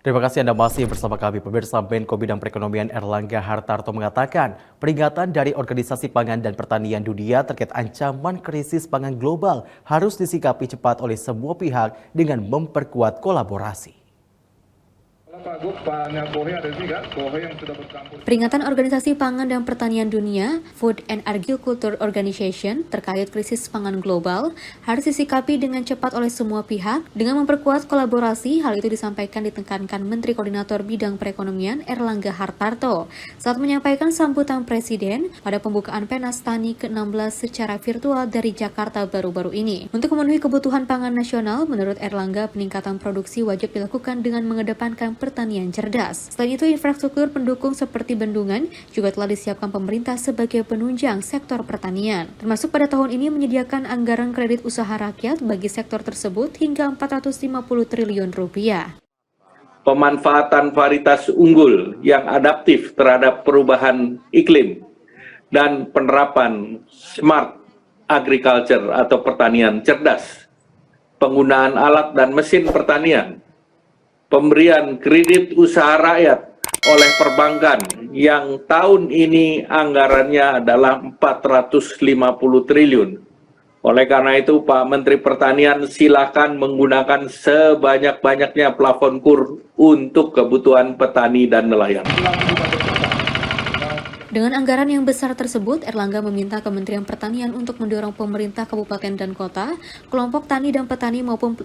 Terima kasih Anda masih bersama kami. Pemirsa, Menko Bidang Perekonomian Erlangga Hartarto mengatakan peringatan dari Organisasi Pangan dan Pertanian Dunia terkait ancaman krisis pangan global harus disikapi cepat oleh semua pihak dengan memperkuat kolaborasi. Peringatan Organisasi Pangan dan Pertanian Dunia, Food and Agriculture Organization, terkait krisis pangan global harus disikapi dengan cepat oleh semua pihak dengan memperkuat kolaborasi. Hal itu disampaikan ditekankan Menteri Koordinator Bidang Perekonomian Erlangga Hartarto saat menyampaikan sambutan Presiden pada pembukaan Penas Tani ke-16 secara virtual dari Jakarta baru-baru ini. Untuk memenuhi kebutuhan pangan nasional, menurut Erlangga, peningkatan produksi wajib dilakukan dengan mengedepankan pertanian cerdas. Selain itu, infrastruktur pendukung seperti bendungan juga telah disiapkan pemerintah sebagai penunjang sektor pertanian. Termasuk pada tahun ini menyediakan anggaran kredit usaha rakyat bagi sektor tersebut hingga 450 triliun rupiah. Pemanfaatan varietas unggul yang adaptif terhadap perubahan iklim dan penerapan smart agriculture atau pertanian cerdas, penggunaan alat dan mesin pertanian, pemberian kredit usaha rakyat oleh perbankan yang tahun ini anggarannya adalah 450 triliun. Oleh karena itu, Pak Menteri Pertanian silakan menggunakan sebanyak-banyaknya plafon KUR untuk kebutuhan petani dan nelayan. Dengan anggaran yang besar tersebut, Erlangga meminta Kementerian Pertanian untuk mendorong pemerintah kabupaten dan kota, kelompok tani dan petani maupun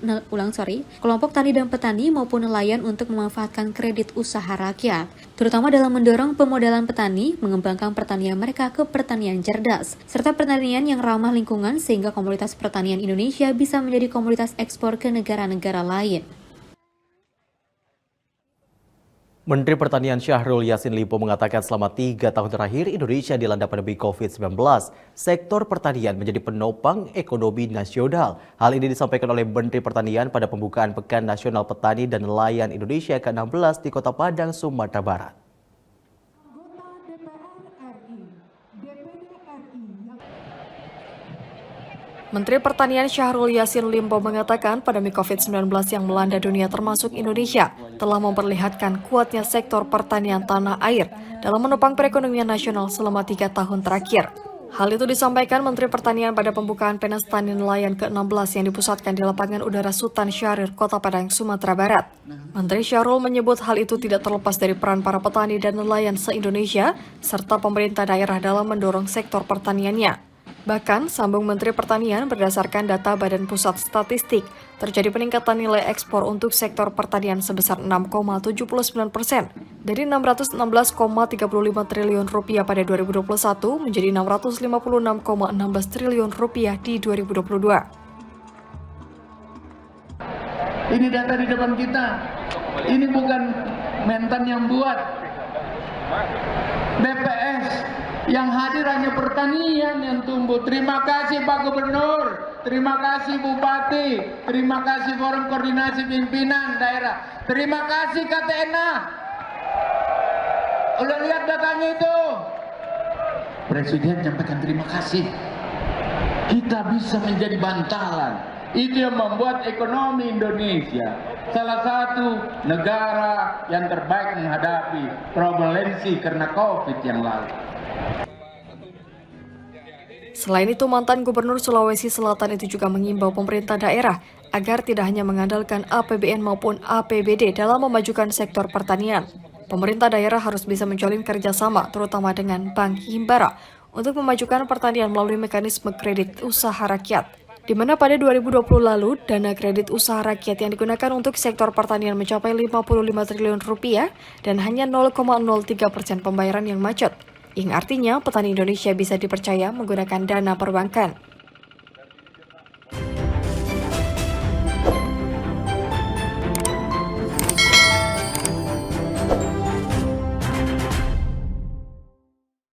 nelayan untuk memanfaatkan kredit usaha rakyat, terutama dalam mendorong pemodalan petani, mengembangkan pertanian mereka ke pertanian cerdas, serta pertanian yang ramah lingkungan sehingga komoditas pertanian Indonesia bisa menjadi komoditas ekspor ke negara-negara lain. Menteri Pertanian Syahrul Yassin Limpo mengatakan selama 3 tahun terakhir Indonesia dilanda pandemi COVID-19, sektor pertanian menjadi penopang ekonomi nasional. Hal ini disampaikan oleh Menteri Pertanian pada pembukaan Pekan Nasional Petani dan Nelayan Indonesia ke-16 di Kota Padang, Sumatera Barat. Menteri Pertanian Syahrul Yassin Limpo mengatakan pandemi COVID-19 yang melanda dunia termasuk Indonesia telah memperlihatkan kuatnya sektor pertanian tanah air dalam menopang perekonomian nasional selama 3 tahun terakhir. Hal itu disampaikan Menteri Pertanian pada pembukaan Penas Tani Nelayan ke-16 yang dipusatkan di lapangan udara Sultan Syahrir, Kota Padang, Sumatera Barat. Menteri Syahrul menyebut hal itu tidak terlepas dari peran para petani dan nelayan se-Indonesia serta pemerintah daerah dalam mendorong sektor pertaniannya. Bahkan, sambung Menteri Pertanian, berdasarkan data Badan Pusat Statistik, terjadi peningkatan nilai ekspor untuk sektor pertanian sebesar 6,79% dari 616,35 triliun rupiah pada 2021 menjadi 656,16 triliun rupiah di 2022. Ini data di depan kita. Ini bukan Mentan yang buat. BPS yang hadir hanya pertanian yang tumbuh. Terima kasih Pak Gubernur, terima kasih Bupati, terima kasih Forum Koordinasi Pimpinan Daerah, terima kasih KTNA. Udah lihat datanya itu? Presiden sampaikan terima kasih. Kita bisa menjadi bantalan. Itu yang membuat ekonomi Indonesia salah satu negara yang terbaik menghadapi turbulensi karena COVID yang lalu. Selain itu, mantan Gubernur Sulawesi Selatan itu juga mengimbau pemerintah daerah agar tidak hanya mengandalkan APBN maupun APBD dalam memajukan sektor pertanian. Pemerintah daerah harus bisa menjalin kerjasama, terutama dengan Bank Himbara, untuk memajukan pertanian melalui mekanisme kredit usaha rakyat, di mana pada 2020 lalu, dana kredit usaha rakyat yang digunakan untuk sektor pertanian mencapai 55 triliun rupiah dan hanya 0,03% pembayaran yang macet, yang artinya petani Indonesia bisa dipercaya menggunakan dana perbankan.